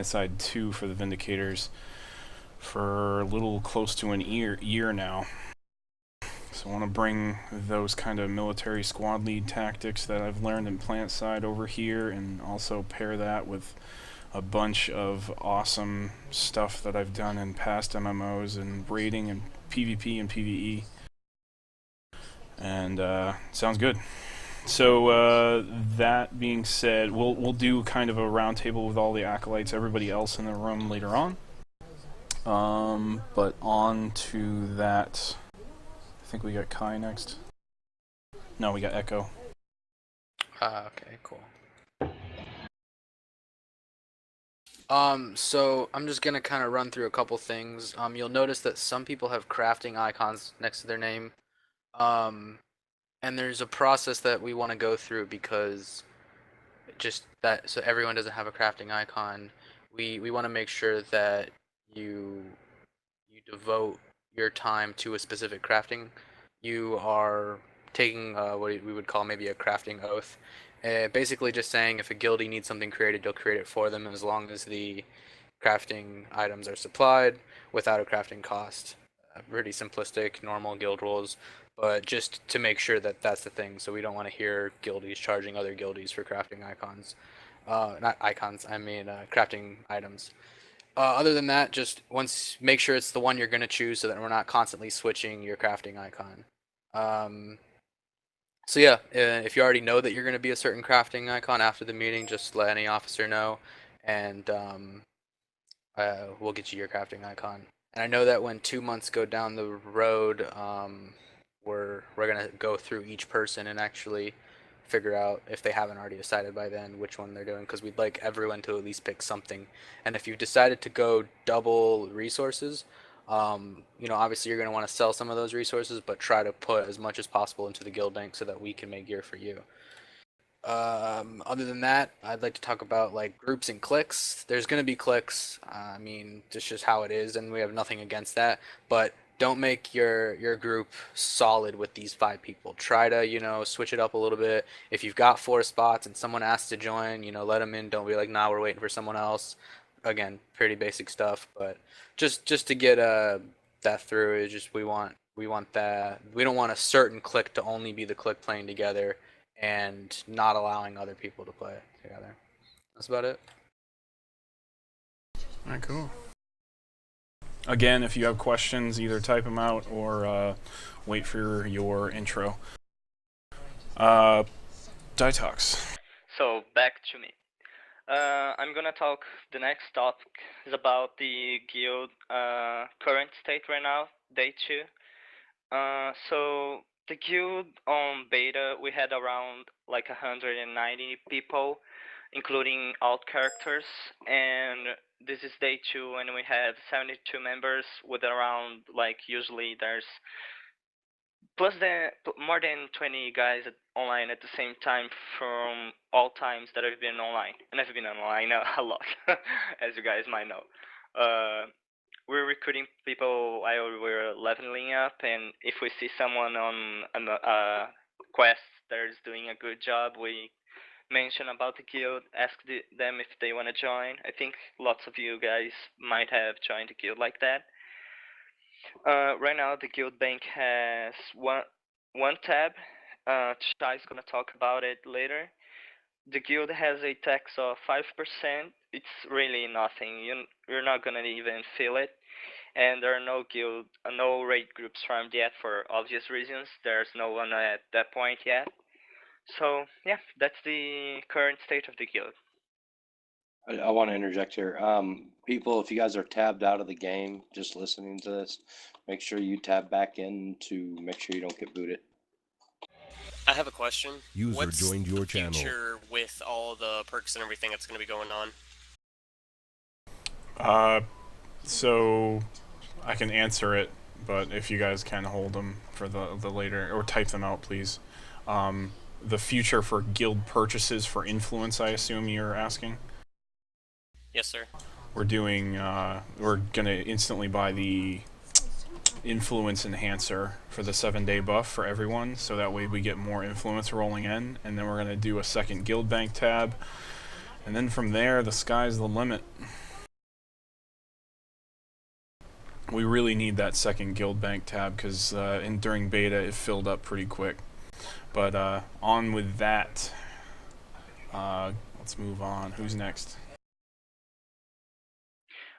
side 2 for the Vindicators for a little close to an year now. So I want to bring those kind of military squad lead tactics that I've learned in plant side over here, and also pair that with a bunch of awesome stuff that I've done in past MMOs and raiding and PvP and PvE. And sounds good. So that being said, we'll do kind of a roundtable with all the acolytes, everybody else in the room later on. But on to that. I think we got Kai next. No, we got Echo. Okay, cool. So I'm just gonna kind of run through a couple things. You'll notice that some people have crafting icons next to their name. And there's a process that we want to go through because just that so everyone doesn't have a crafting icon. We want to make sure that you devote your time to a specific crafting. You are taking what we would call maybe a crafting oath. Basically just saying if a guildie needs something created, you'll create it for them as long as the crafting items are supplied without a crafting cost. Pretty simplistic, normal guild rules, but just to make sure that that's the thing. So we don't want to hear guildies charging other guildies for crafting icons. Not icons, I mean crafting items. Other than that, just make sure it's the one you're going to choose so that we're not constantly switching your crafting icon. So yeah, if you already know that you're going to be a certain crafting icon after the meeting, just let any officer know, and we'll get you your crafting icon. And I know that when 2 months go down the road, we're gonna go through each person and actually figure out, if they haven't already decided by then, which one they're doing, because we'd like everyone to at least pick something. And if you've decided to go double resources, obviously you're gonna want to sell some of those resources, but try to put as much as possible into the guild bank so that we can make gear for you. Other than that, I'd like to talk about like groups and cliques. There's going to be cliques. I mean, it's just how it is, and we have nothing against that. But don't make your group solid with these 5 people. Try to switch it up a little bit. If you've got 4 spots and someone asks to join, let them in. Don't be like, nah, we're waiting for someone else. Again, pretty basic stuff, but just to get that through, is just we want that. We don't want a certain clique to only be the clique playing together and not allowing other people to play together. That's about it. Alright, cool. Again, if you have questions, either type them out or wait for your intro. Ditox. So back to me. I'm gonna talk. The next topic is about the guild current state right now, day 2. So the guild on beta, we had around like 190 people, including alt characters, and this is day 2, and we have 72 members with around, like, usually there's more than 20 guys online at the same time from all times that I've been online, and I've been online a lot, as you guys might know. We're recruiting people while we're leveling up, and if we see someone on a quest that is doing a good job, we mention about the guild, ask them if they want to join. I think lots of you guys might have joined a guild like that. Right now, the guild bank has one tab. Shai's gonna talk about it later. The guild has a tax of 5%. It's really nothing. You're not gonna even feel it. And there are no raid groups formed yet for obvious reasons. There's no one at that point yet. So yeah, that's the current state of the guild. I want to interject here. People, if you guys are tabbed out of the game, just listening to this, make sure you tab back in to make sure you don't get booted. I have a question. User What's joined your the channel. future with all the perks and everything that's going to be going on? So I can answer it, but if you guys can hold them for the later, or type them out, please. The future for guild purchases for influence, I assume you're asking? Yes, sir. We're doing, we're gonna instantly buy the influence enhancer for the 7-day buff for everyone, so that way we get more influence rolling in, and then we're gonna do a second guild bank tab, and then from there the sky's the limit. We really need that second guild bank tab because during beta it filled up pretty quick. But on with that. Let's move on. Who's next?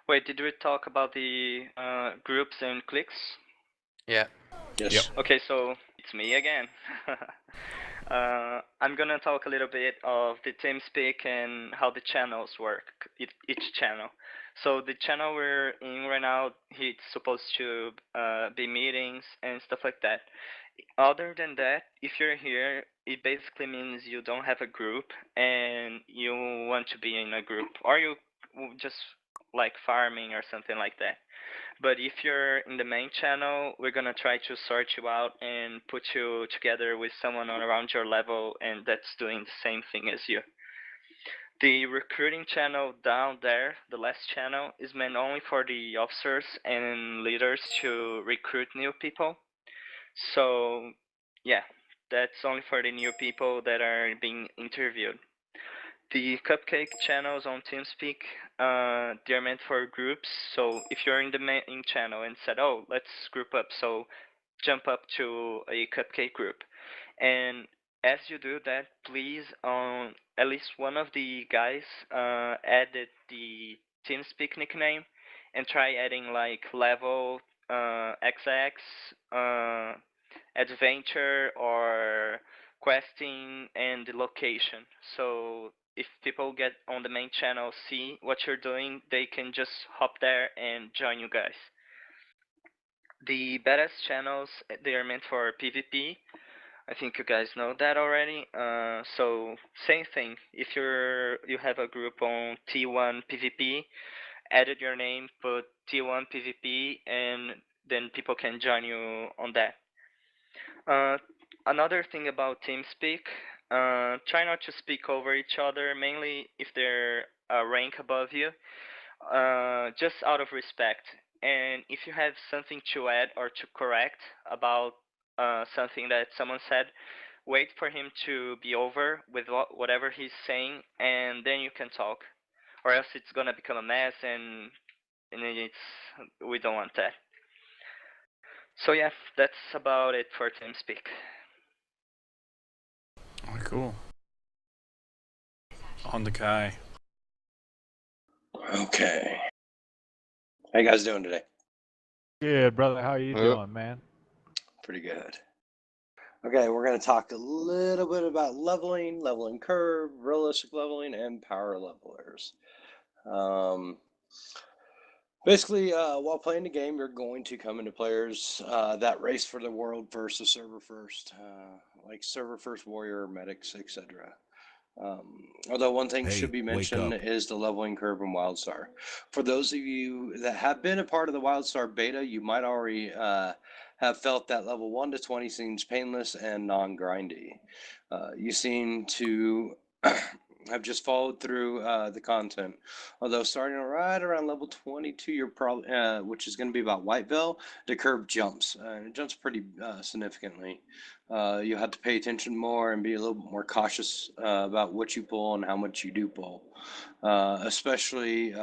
Wait, did we talk about the groups and cliques? Yeah. Yes. Yep. Okay, so it's me again. I'm gonna talk a little bit of the TeamSpeak and how the channels work, each channel. So the channel we're in right now, it's supposed to be meetings and stuff like that. Other than that, if you're here, it basically means you don't have a group and you want to be in a group, or you just like farming or something like that. But if you're in the main channel, we're gonna try to sort you out and put you together with someone on around your level and that's doing the same thing as you. The recruiting channel down there, the last channel, is meant only for the officers and leaders to recruit new people. So, yeah, that's only for the new people that are being interviewed. The cupcake channels on TeamSpeak, they're meant for groups. So if you're in the main channel and said, "Oh, let's group up," so jump up to a cupcake group, and as you do that, please, at least one of the guys added the TeamSpeak nickname, and try adding like level XX, adventure, or questing, and the location. So if people get on the main channel, see what you're doing, they can just hop there and join you guys. The badass channels, they are meant for PvP. I think you guys know that already. So same thing. If you have a group on T1 PvP, edit your name, put T1 PvP, and then people can join you on that. Another thing about TeamSpeak, try not to speak over each other, mainly if they're a rank above you, just out of respect. And if you have something to add or to correct about something that someone said, wait for him to be over with whatever he's saying, and then you can talk. Or else it's gonna become a mess, and we don't want that. So yeah, that's about it for TeamSpeak. Oh, cool. On to Kai. Okay. How you guys doing today? Good, brother. How you doing, man? Pretty good. Okay, we're going to talk a little bit about leveling curve, realistic leveling, and power levelers. Basically, while playing the game, you're going to come into players that race for the world first, the server first, like server first warrior, medics, etc. Although one thing should be mentioned is the leveling curve in WildStar. For those of you that have been a part of the WildStar beta, you might already have felt that level 1 to 20 seems painless and non-grindy. You seem to have just followed through the content. Although starting right around level 22, you're probably, which is going to be about White Veil, the curve jumps. It jumps pretty significantly. You have to pay attention more and be a little bit more cautious about what you pull and how much you do pull. Especially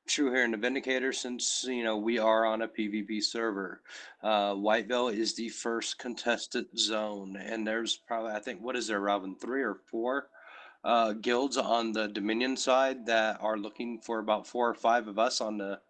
true here in the Vindicators, since we are on a PvP server. White Veil is the first contested zone, and there's probably, I think, what is there, Robin, 3 or 4 guilds on the Dominion side that are looking for about 4 or 5 of us on the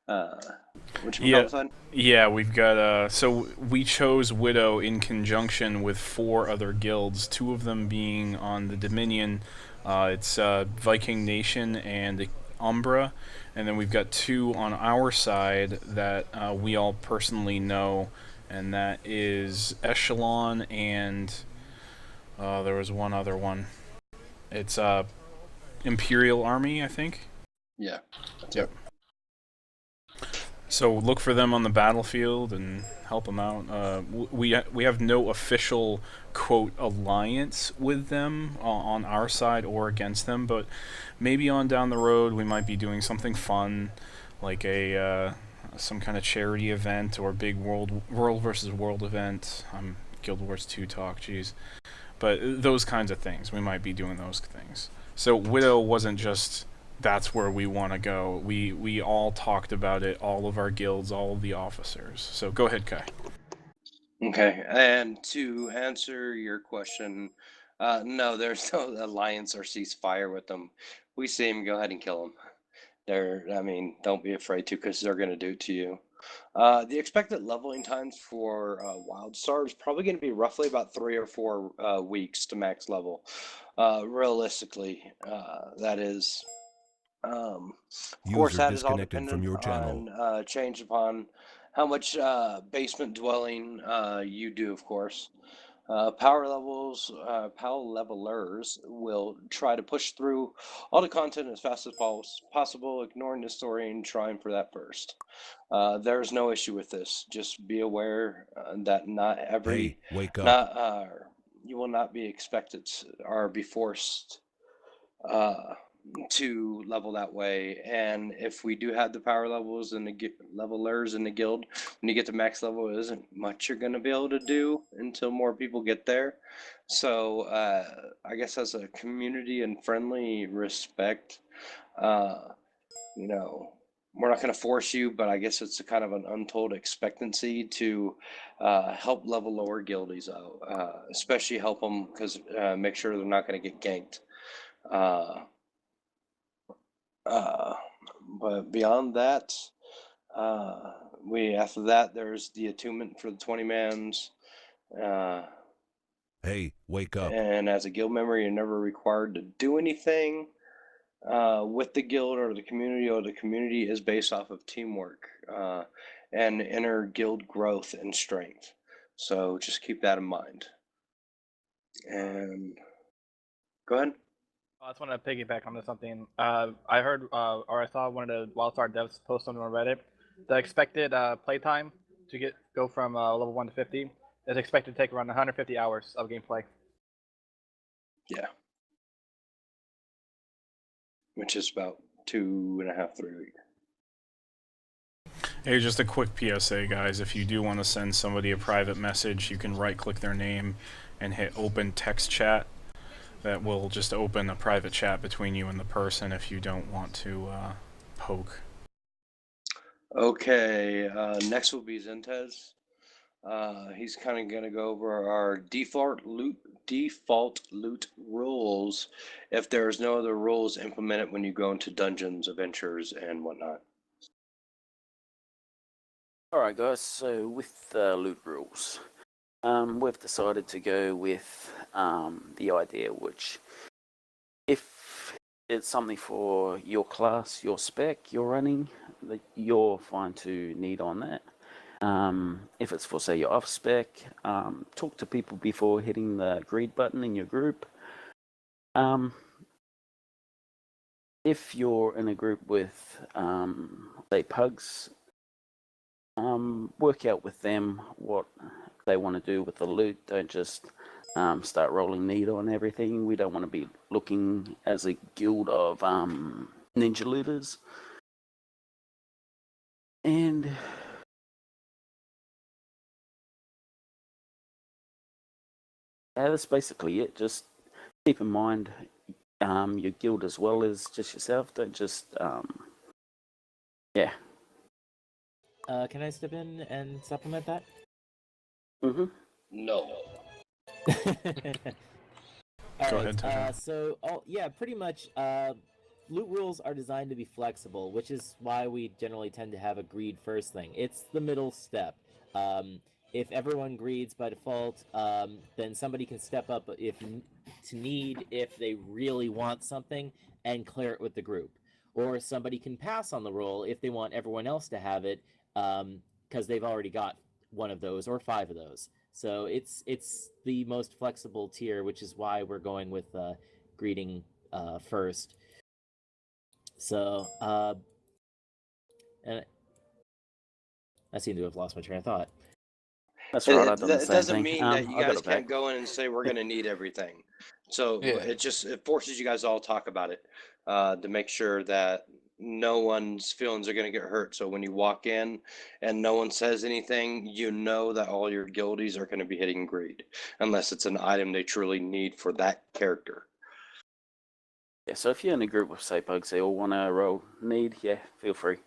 side. Yeah, we've got so we chose Widow in conjunction with 4 other guilds, 2 of them being on the Dominion. It's Viking Nation and Umbra, and then we've got 2 on our side that we all personally know, and that is Echelon and there was one other one. It's Imperial Army, I think. Yeah. That's Yep. So look for them on the battlefield and help them out. We have no official quote alliance with them on our side or against them, but maybe on down the road we might be doing something fun, like a some kind of charity event or big world versus world event. Guild Wars 2 talk, jeez. But those kinds of things, we might be doing those things. So Widow wasn't just that's where we want to go. We all talked about it, all of our guilds, all of the officers. So go ahead, Kai. Okay, and to answer your question, no, there's no alliance or ceasefire with them. We see them, go ahead and kill them. I mean, don't be afraid to, because they're going to do it to you. The expected leveling times for WildStar is probably going to be roughly about 3 or 4 weeks to max level. Realistically, that is. Of course, that is all dependent on change upon how much basement dwelling you do, of course. Power levelers will try to push through all the content as fast as possible, ignoring the story and trying for that first. There's no issue with this. Just be aware that not every, wake up. not you will not be expected or be forced to level that way. And if we do have the power levels and the levelers in the guild, when you get to max level, it isn't much you're going to be able to do until more people get there. So I guess as a community and friendly respect, you know, we're not going to force you, but I guess it's a kind of an untold expectancy to help level lower guildies out, especially help them because make sure they're not going to get ganked. But beyond that, after that there's the attunement for the 20 mans. Wake up. And as a guild member, you're never required to do anything with the guild or the community. Or the community is based off of teamwork and inner guild growth and strength. So just keep that in mind. And go ahead. I just want to piggyback onto something. I heard or I saw one of the WildStar devs post something on Reddit. The expected playtime to go from level 1 to 50 is expected to take around 150 hours of gameplay. Yeah. Which is about 2.5, 3 weeks. Hey, just a quick PSA, guys. If you do want to send somebody a private message, you can right-click their name and hit Open Text Chat. That will just open a private chat between you and the person if you don't want to poke. Okay, next will be Zentez. He's kind of going to go over our default loot rules if there's no other rules implemented when you go into dungeons, adventures, and whatnot. Alright guys, so with the loot rules, we've decided to go with the idea which, if it's something for your class, your spec, you're running, that you're fine to need on that. If it's for, say, your off spec, talk to people before hitting the greed button in your group. If you're in a group with, say, pugs, work out with them what they want to do with the loot. Don't just start rolling need on everything. We don't want to be looking as a guild of ninja looters. And that's basically it. Just keep in mind your guild as well as just yourself. Don't just yeah. Can I step in and supplement that? No. Go ahead, Tasha. Pretty much. Loot rules are designed to be flexible, which is why we generally tend to have a greed first thing. It's the middle step. If everyone greeds by default, then somebody can step up if they really want something and clear it with the group. Or somebody can pass on the roll if they want everyone else to have it, because they've already got one of those or 5 of those. So it's the most flexible tier, which is why we're going with greeting first. So, and I seem to have lost my train of thought. That's right. I've done the It same doesn't thing. mean that you I got guys it back. can't go in and say we're going to need everything. So it forces you guys to all talk about it to make sure that no one's feelings are going to get hurt. So when you walk in and no one says anything, you know that all your guildies are going to be hitting greed, unless it's an item they truly need for that character. Yeah, so if you're in a group with, say, bugs, they all want to roll need, yeah, feel free.